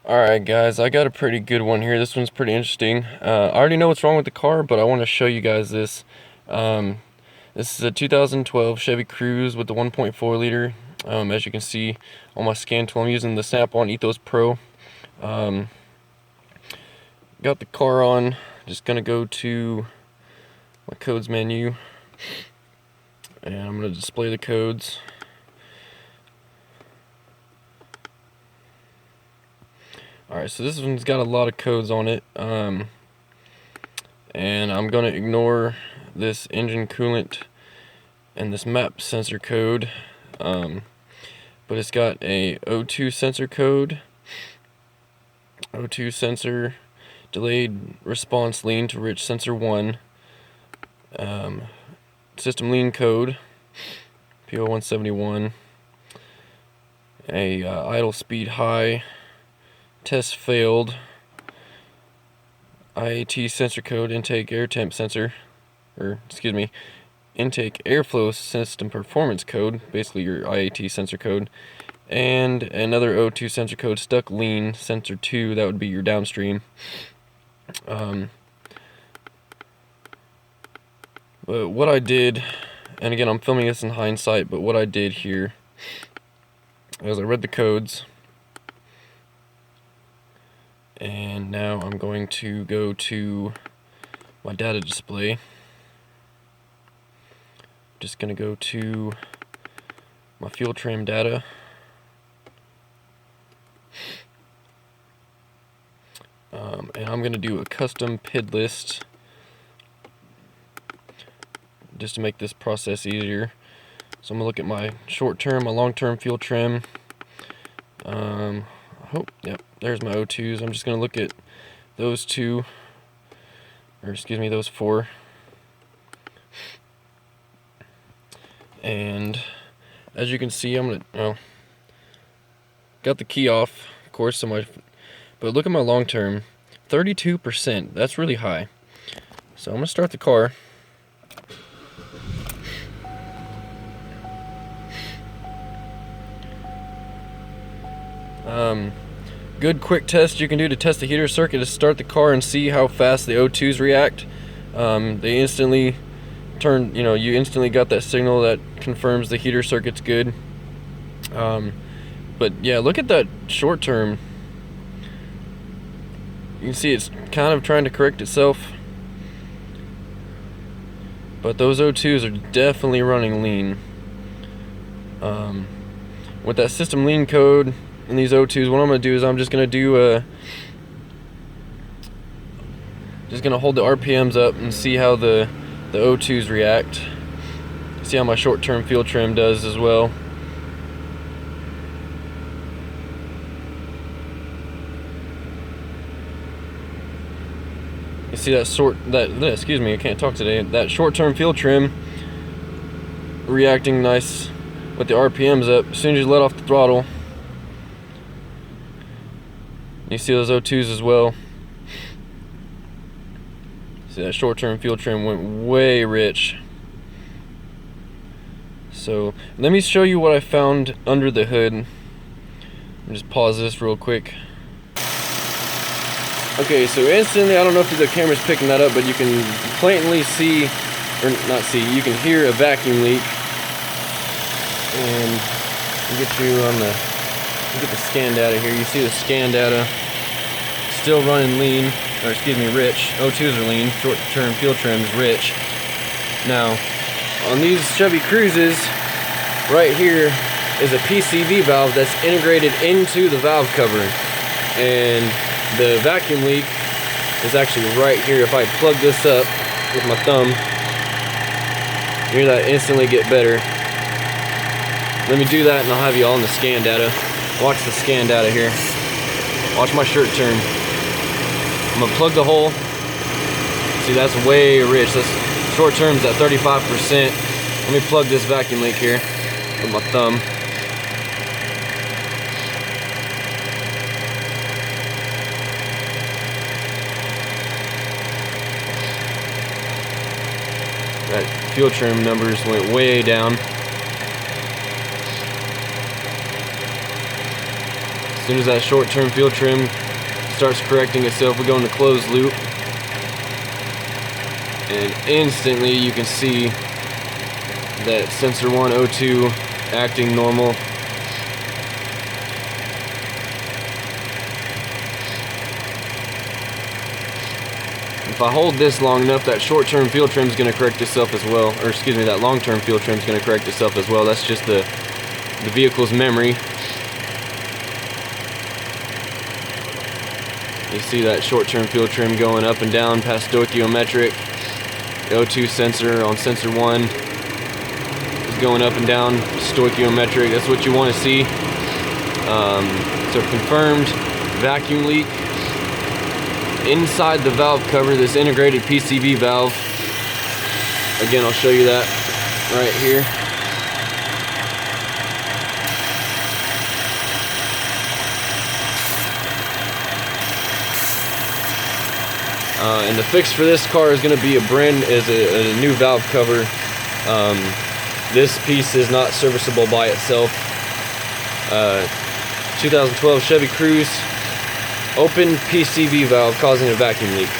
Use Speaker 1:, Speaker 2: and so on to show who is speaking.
Speaker 1: Alright guys, I got a pretty good one here. This one's pretty interesting. I already know what's wrong with the car, but I want to show you guys this. This is a 2012 Chevy Cruze with the 1.4 liter. As you can see on my scan tool, I'm using the Snap-on Ethos Pro. Got the car on. Just gonna go to my codes menu, and I'm gonna display the codes. Alright, so this one's got a lot of codes on it, and I'm going to ignore this engine coolant and this map sensor code, but it's got a O2 sensor code, O2 sensor, delayed response lean to rich sensor 1, system lean code, PO171, a idle speed high, test failed, IAT sensor code, intake air temp sensor, intake airflow system performance code, basically your IAT sensor code, and another O2 sensor code, stuck lean sensor 2, that would be your downstream. But what I did, and again I'm filming this in hindsight, but what I did here is I read the codes. And now I'm going to go to my data display. Just going to go to my fuel trim data. And I'm going to do a custom PID list just to make this process easier. So I'm going to look at my short-term, my long-term fuel trim. Yep, there's my O2s. I'm just going to look at those two, or excuse me, those four. And as you can see, got the key off, of course, but look at my long term, 32%. That's really high. So I'm going to start the car. Good quick test you can do to test the heater circuit is start the car and see how fast the O2s react. They instantly turn, you instantly got that signal that confirms the heater circuit's good. But yeah, look at that short term. You can see it's kind of trying to correct itself. But those O2s are definitely running lean. With that system lean code and these O2s, what I'm going to do is I'm just going to hold the RPMs up and see how the O2s react. See how my short-term fuel trim does as well. You see that I can't talk today. That short-term fuel trim reacting nice with the RPMs up. As soon as you let off the throttle, you see those O2s as well. See that short-term fuel trim went way rich. So let me show you what I found under the hood. Let me just pause this real quick. Okay, so instantly, I don't know if the camera's picking that up, but you can blatantly see, or not see, you can hear a vacuum leak. And get the scan data here. You see the scan data still running lean, or excuse me, rich. O2s are lean, short-term fuel trim's rich. Now, on these Chevy Cruzes, right here is a PCV valve that's integrated into the valve cover. And the vacuum leak is actually right here. If I plug this up with my thumb, you hear that instantly get better. Let me do that and I'll have you all in the scan data. Watch the scan data here. Watch my shirt turn. I'm gonna plug the hole. See, that's way rich. That's short term's at 35%. Let me plug this vacuum leak here with my thumb. That fuel trim numbers went way down. As soon as that short-term fuel trim starts correcting itself, we go into closed loop, and instantly you can see that sensor 1 O2 acting normal. If I hold this long enough, that short-term fuel trim is going to correct itself as well, or excuse me, that long-term fuel trim is going to correct itself as well. That's just the vehicle's memory. You see that short-term fuel trim going up and down past stoichiometric. The O2 sensor on sensor 1 is going up and down stoichiometric. That's what you want to see. So confirmed vacuum leak inside the valve cover, this integrated PCV valve. Again, I'll show you that right here. And the fix for this car is going to be a new valve cover. This piece is not serviceable by itself. 2012 Chevy Cruze, open PCV valve causing a vacuum leak.